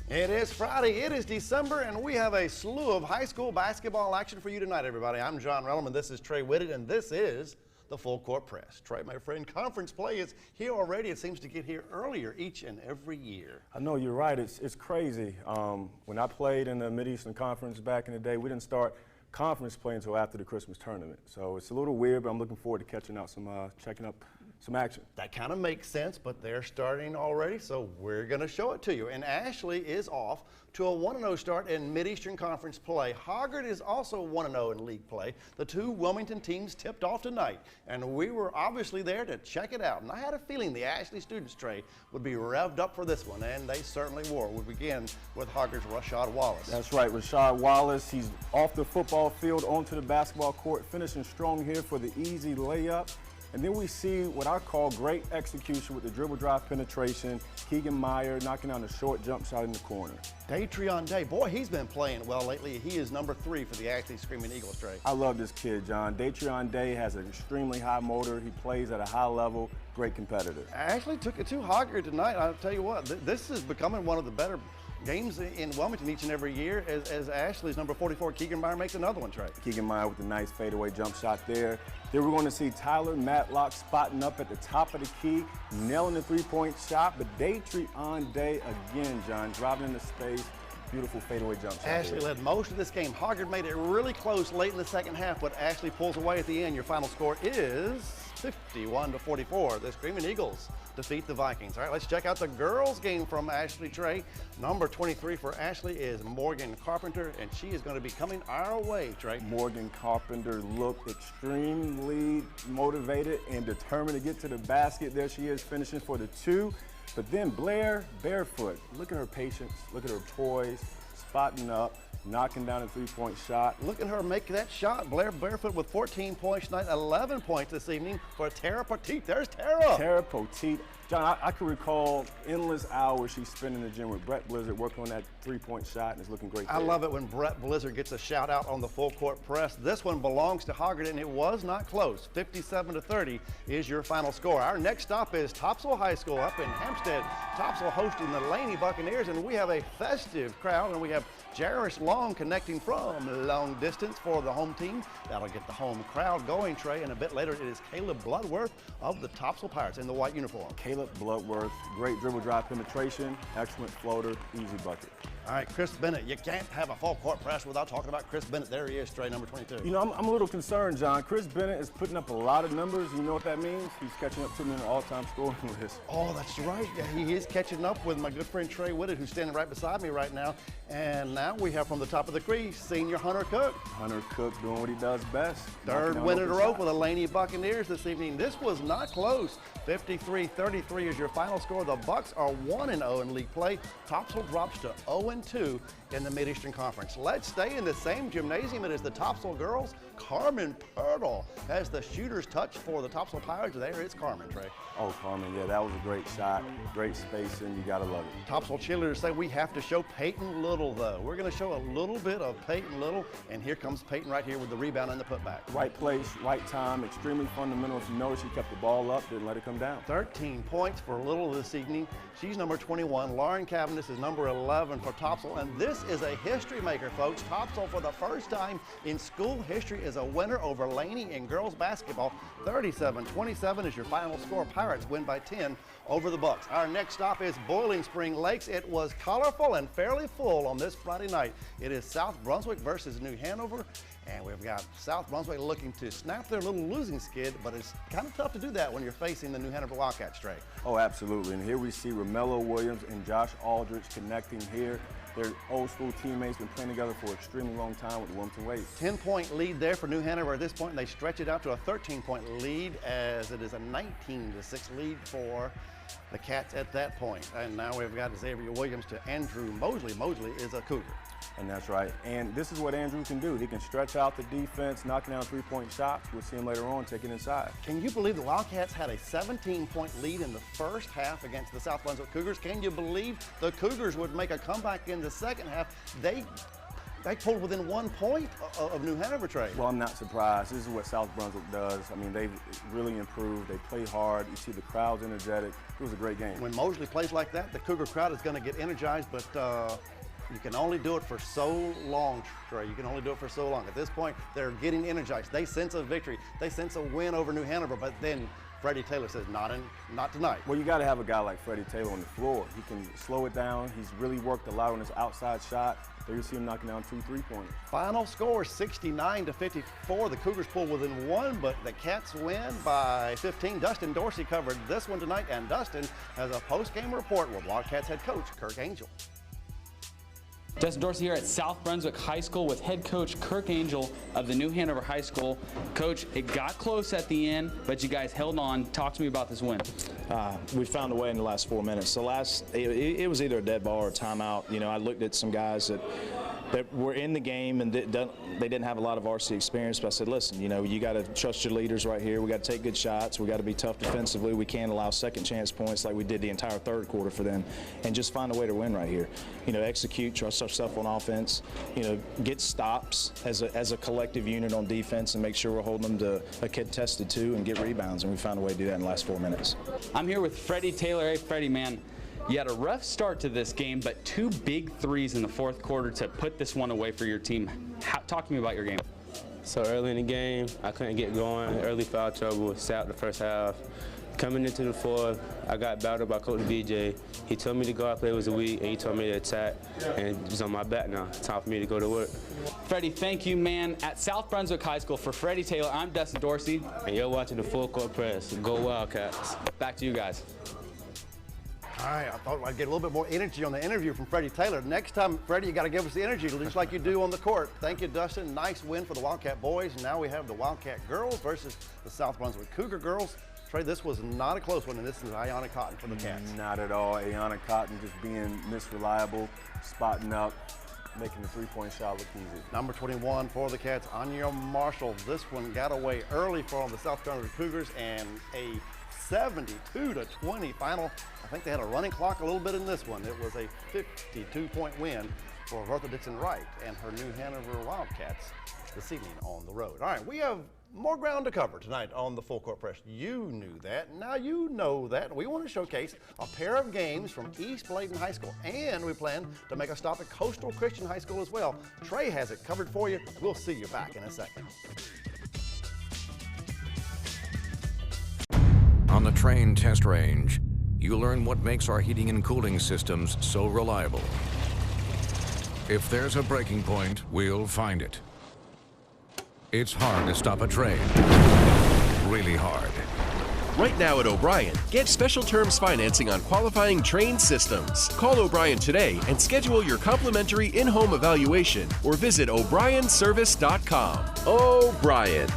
It is Friday, it is December, and we have a slew of high school basketball action for you tonight, everybody. I'm John Relman, this is Trey Whitted, and this is the Full Court Press. Trey, my friend, conference play is here already. It seems to get here earlier each and every year. I know, you're right. It's crazy. When I played in the Mid-Eastern Conference back in the day, we didn't start conference play until after the Christmas tournament. So it's a little weird, but I'm looking forward to catching out checking up some action. That kind of makes sense, but they're starting already, so we're going to show it to you. And Ashley is off to a 1-0 start in Mid-Eastern Conference play. Hoggard is also 1-0 in league play. The two Wilmington teams tipped off tonight, and we were obviously there to check it out. And I had a feeling the Ashley students, Trey, would be revved up for this one, and they certainly were. We begin with Hoggard's Rashad Wallace. That's right, Rashad Wallace. He's off the football field onto the basketball court, finishing strong here for the easy layup. And then we see what I call great execution with the dribble drive penetration. Keegan Meyer knocking down a short jump shot in the corner. Datrion Day, boy, he's been playing well lately. He is number 3 for the Ashley Screaming Eagles, Trey. I love this kid, John. Datrion Day has an extremely high motor. He plays at a high level, great competitor. Ashley took it to Hoggard tonight. I'll tell you what, this is becoming one of the better games in Wilmington each and every year as Ashley's number 44, Keegan Meyer, makes another one, Trey. Keegan Meyer with a nice fadeaway jump shot there. Then we're going to see Tyler Matlock spotting up at the top of the key, nailing the three-point shot, but Datrion Day again, John, driving into space. Beautiful fadeaway jump shot. Ashley led most of this game. Hoggard made it really close late in the second half, but Ashley pulls away at the end. Your final score is 51-44. The Screaming Eagles defeat the Vikings. All right, let's check out the girls' game from Ashley, Trey. Number 23 for Ashley is Morgan Carpenter, and she is going to be coming our way, Trey. Morgan Carpenter looked extremely motivated and determined to get to the basket. There she is, finishing for the 2. But then Blair Barefoot, look at her patience, look at her poise, spotting up, knocking down a three-point shot. Look at her make that shot. Blair Barefoot with 14 points tonight, 11 points this evening for Tara Poteet. There's Tara. Tara Poteet. John, I can recall endless hours she spent in the gym with Brett Blizzard working on that three-point shot, and it's looking great. I love it when Brett Blizzard gets a shout out on the Full Court Press. This one belongs to Hoggard, and it was not close. 57-30 is your final score. Our next stop is Topsail High School up in Hempstead. Topsail hosting the Laney Buccaneers, and we have a festive crowd, and we have Jarish Long connecting from long distance for the home team. That'll get the home crowd going, Trey, and a bit later it is Caleb Bloodworth of the Topsail Pirates in the white uniform. Caleb Bloodworth, great dribble drive penetration, excellent floater, easy bucket. All right, Chris Bennett. You can't have a Full Court Press without talking about Chris Bennett. There he is, Trey, number 22. You know, I'm a little concerned, John. Chris Bennett is putting up a lot of numbers. You know what that means? He's catching up to me in the all-time scoring list. Oh, that's right. Yeah, he is catching up with my good friend Trey Whitted, who's standing right beside me right now. And now we have from the top of the crease, senior Hunter Cook. Hunter Cook doing what he does best. Third win in a row for the Laney Buccaneers this evening. This was not close. 53-33 is your final score. The Bucks are 1-0 in league play. Topsail drops to 0-2 in the Mid-Eastern Conference. Let's stay in the same gymnasium. It is the Topsail girls. Carmen Pirtle has the shooter's touch for the Topsail Pirates. There is Carmen, Trey. Oh, Carmen, yeah, that was a great shot. Great spacing. You got to love it. Topsail cheerleaders say we have to show Peyton Little, though. We're going to show a little bit of Peyton Little, and here comes Peyton right here with the rebound and the putback. Right place, right time, extremely fundamental. If you notice, she kept the ball up, didn't let it come down. 13 points for Little this evening. She's number 21. Lauren Cavendish is number 11 for Topsail, and this is a history maker, folks. Topsail, for the first time in school history, is a winner over Laney in girls basketball. 37-27 is your final score. Pirates win by 10 over the Bucks. Our next stop is Boiling Spring Lakes. It was colorful and fairly full on this Friday night. It is South Brunswick versus New Hanover. And we've got South Brunswick looking to snap their little losing skid, but it's kind of tough to do that when you're facing the New Hanover Wildcats, Trey. Oh, absolutely. And here we see Romello Williams and Josh Aldridge connecting here. They're old school teammates, been playing together for an extremely long time with the Wilmington WWAY. 10-point lead there for New Hanover at this point, and they stretch it out to a 13-point lead as it is a 19-6 lead for the Cats at that point. And now we've got Xavier Williams to Andrew Mosley. Mosley is a Cougar. And that's right. And this is what Andrew can do. He can stretch out the defense, knocking down three-point shots. We'll see him later on take it inside. Can you believe the Wildcats had a 17-point lead in the first half against the South Brunswick Cougars? Can you believe the Cougars would make a comeback in the second half? They they pulled within 1 point of New Hanover, Trey. Well, I'm not surprised. This is what South Brunswick does. I mean, they've really improved. They play hard. You see the crowd's energetic. It was a great game. When Mosley plays like that, the Cougar crowd is going to get energized, but you can only do it for so long, Trey. You can only do it for so long. At this point, they're getting energized. They sense a victory. They sense a win over New Hanover, but then Freddie Taylor says, not tonight. Well, you got to have a guy like Freddie Taylor on the floor. He can slow it down. He's really worked a lot on his outside shot. There you see him knocking down 2 3-pointers. Final score 69-54. The Cougars pull within 1, but the Cats win by 15. Dustin Dorsey covered this one tonight, and Dustin has a post-game report with Wildcats head coach Kirk Angel. Dustin Dorsey here at South Brunswick High School with head coach Kirk Angel of the New Hanover High School. Coach, it got close at the end, but you guys held on. Talk to me about this win. We found a way in the last 4 minutes. It was either a dead ball or a timeout. You know, I looked at some guys that were in the game and they didn't have a lot of varsity experience, but I said, listen, you know, you got to trust your leaders right here. We got to take good shots. We got to be tough defensively. We can't allow second chance points like we did the entire third quarter for them, and just find a way to win right here. You know, execute, trust ourselves on offense, you know, get stops as a collective unit on defense and make sure we're holding them to a contested 2 and get rebounds, and we found a way to do that in the last 4 minutes. I'm here with Freddie Taylor. Hey, Freddie, man. You had a rough start to this game, but 2 big threes in the fourth quarter to put this one away for your team. Talk to me about your game. So early in the game, I couldn't get going. Early foul trouble, sat the first half. Coming into the fourth, I got battled by Coach BJ. He told me to go out, play was a week, and he told me to attack, and it's on my back now. Time for me to go to work. Freddie, thank you, man. At South Brunswick High School, for Freddie Taylor, I'm Dustin Dorsey. And you're watching the Full Court Press. Go Wildcats. Back to you guys. All right, I thought I'd get a little bit more energy on the interview from Freddie Taylor. Next time, Freddie, you got to give us the energy just like you do on the court. Thank you, Dustin. Nice win for the Wildcat boys. Now we have the Wildcat girls versus the South Brunswick Cougar girls. Trey, this was not a close one, and this is Ayana Cotton for the Cats. Not at all. Ayana Cotton just being misreliable, spotting up, making the 3-point shot look easy. Number 21 for the Cats, Anya Marshall. This one got away early for the South Brunswick Cougars, and a 72-20 final. I think they had a running clock a little bit in this one. It was a 52-point win for Bertha Dixon Wright and her New Hanover Wildcats this evening on the road. All right, we have more ground to cover tonight on the Full Court Press. You knew that. Now you know that. We want to showcase a pair of games from East Bladen High School, and we plan to make a stop at Coastal Christian High School as well. Trey has it covered for you. We'll see you back in a second. On the Train Test Range, you learn what makes our heating and cooling systems so reliable. If there's a breaking point, we'll find it. It's hard to stop a train. Really hard. Right now at O'Brien, get special terms financing on qualifying train systems. Call O'Brien today and schedule your complimentary in-home evaluation or visit o'brienservice.com. O'Brien.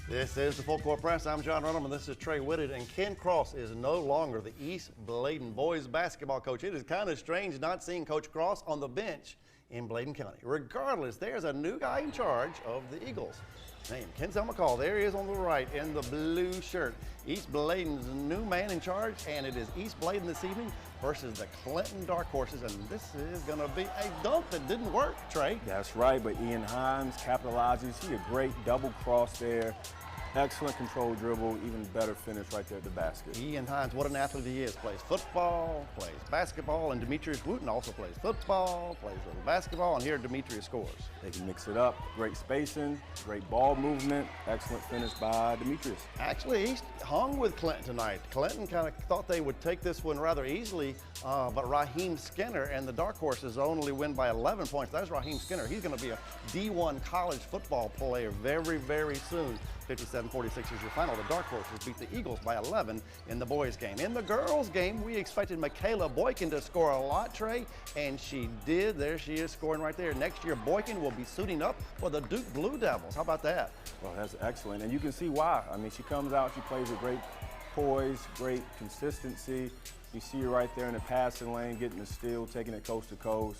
This is the Full Court Press. I'm John Runham, and this is Trey Whitted. And Ken Cross is no longer the East Bladen boys basketball coach. It is kind of strange not seeing Coach Cross on the bench in Bladen County. Regardless, there's a new guy in charge of the Eagles. Named Kenzel McCall. There he is on the right in the blue shirt. East Bladen's new man in charge, and it is East Bladen this evening versus the Clinton Dark Horses. And this is going to be a dunk that didn't work, Trey. That's right, but Ian Hines capitalizes. He a great double cross there. Excellent control dribble, even better finish right there at the basket. Ian Hines, what an athlete he is. Plays football, plays basketball, and Demetrius Wooten also plays football, plays a little basketball, and here Demetrius scores. They can mix it up. Great spacing, great ball movement, excellent finish by Demetrius. Actually, East hung with Clinton tonight. Clinton kind of thought they would take this one rather easily, but Raheem Skinner and the Dark Horses only win by 11 points. That's Raheem Skinner. He's going to be a D1 college football player very, very soon. 57-46 is your final. The Dark Horses beat the Eagles by 11 in the boys' game. In the girls' game, we expected Michaela Boykin to score a lot, Trey, and she did. There she is scoring right there. Next year, Boykin will be suiting up for the Duke Blue Devils. How about that? Well, that's excellent, and you can see why. I mean, she comes out, she plays with great poise, great consistency. You see her right there in the passing lane, getting the steal, taking it coast to coast.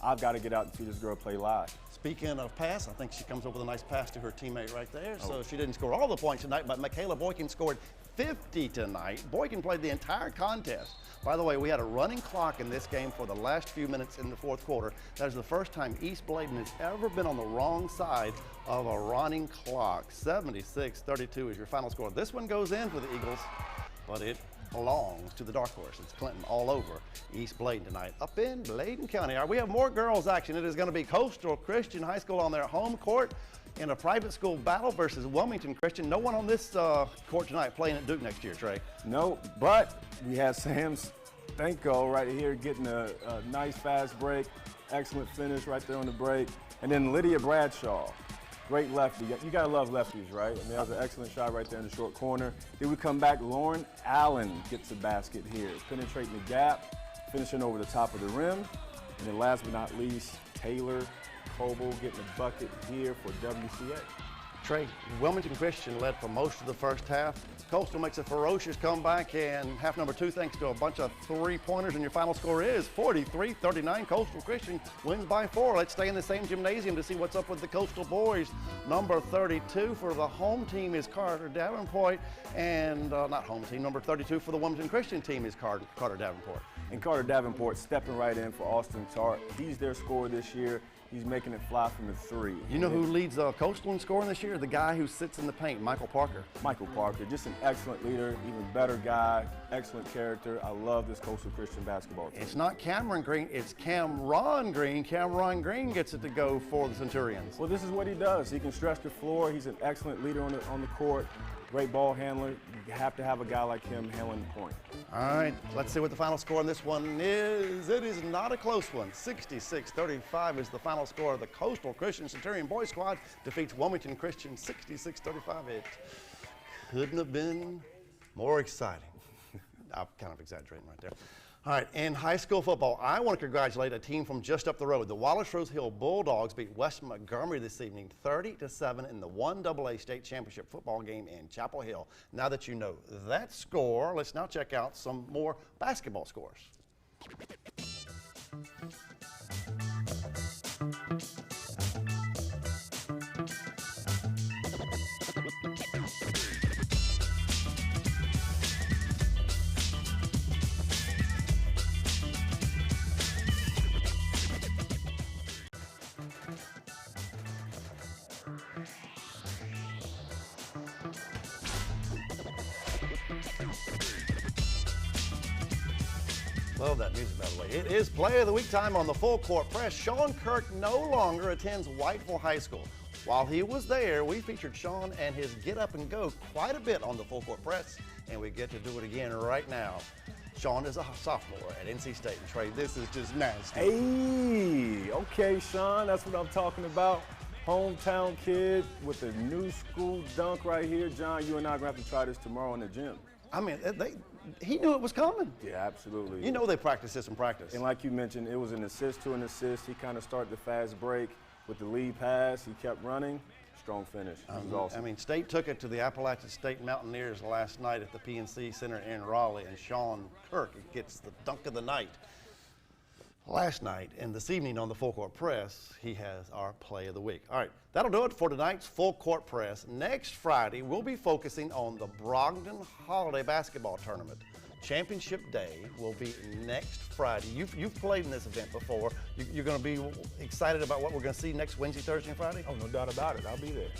I've got to get out and see this girl play live. Speaking of pass, I think she comes up with a nice pass to her teammate right there. So she didn't score all the points tonight, but Michaela Boykin scored 50 tonight. Boykin played the entire contest. By the way, we had a running clock in this game for the last few minutes in the fourth quarter. That is the first time East Bladen has ever been on the wrong side of a running clock. 76-32 is your final score. This one goes in for the Eagles, but it belongs to the dark horse. It's Clinton all over East Bladen tonight, up in Bladen County. All right, we have more girls action. It is going to be Coastal Christian High School on their home court in a private school battle versus Wilmington Christian. No one on this court tonight playing at Duke next year, Trey. No, but we have Sam Stanko right here getting a nice fast break, excellent finish right there on the break. And then Lydia Bradshaw, great lefty. You gotta love lefties, right? I mean, that was an excellent shot right there in the short corner. Then we come back, Lauren Allen gets a basket here, penetrating the gap, finishing over the top of the rim. And then last but not least, Taylor Coble getting a bucket here for WCA. Trey, Wilmington Christian led for most of the first half. Coastal makes a ferocious comeback in half number 2 thanks to a bunch of three-pointers, and your final score is 43-39. Coastal Christian wins by 4. Let's stay in the same gymnasium to see what's up with the Coastal boys. Number 32 for the home team is Carter Davenport, and not home team, number 32 for the Wilmington Christian team is Carter Davenport. And Carter Davenport stepping right in for Austin Tart. He's their scorer this year. He's making it fly from the 3. You know who leads Coastal in scoring this year? The guy who sits in the paint, Michael Parker. Michael Parker, just an excellent leader, even better guy, excellent character. I love this Coastal Christian basketball team. It's not Cameron Green, it's Cameron Green. Cameron Green gets it to go for the Centurions. Well, this is what he does. He can stretch the floor. He's an excellent leader on the court. Great ball handler. You have to have a guy like him handling the point. All right, let's see what the final score on this one is. It is not a close one. 66-35 is the final score. The Coastal Christian Centurion boys squad defeats Wilmington Christian 66-35. It couldn't have been more exciting. I'm kind of exaggerating right there. All right, in high school football, I want to congratulate a team from just up the road. The Wallace Rose Hill Bulldogs beat West Montgomery this evening 30-7 in the WWAY state championship football game in Chapel Hill. Now that you know that score, let's now check out some more basketball scores. Love that music, by the way. It is Play of the Week time on the Full Court Press. Sean Kirk no longer attends Whiteville High School. While he was there, we featured Sean and his get up and go quite a bit on the Full Court Press, and we get to do it again right now. Sean is a sophomore at NC State. And Trey, this is just nasty. Hey, okay, Sean, that's what I'm talking about. Hometown kid with a new school dunk right here. John, you and I are going to have to try this tomorrow in the gym. I mean, he knew it was coming. Yeah, absolutely. You know they practice this in practice. And like you mentioned, it was an assist to an assist. He kind of started the fast break with the lead pass. He kept running. Strong finish. It was awesome. I mean, State took it to the Appalachian State Mountaineers last night at the PNC Center in Raleigh, and Sean Kirk gets the dunk of the night. Last night and this evening on the Full Court Press, he has our Play of the Week. All right, that'll do it for tonight's Full Court Press. Next Friday, we'll be focusing on the Brogdon Holiday Basketball Tournament. Championship Day will be next Friday. You've played in this event before. You're going to be excited about what we're going to see next Wednesday, Thursday, and Friday? Oh, no doubt about it. I'll be there.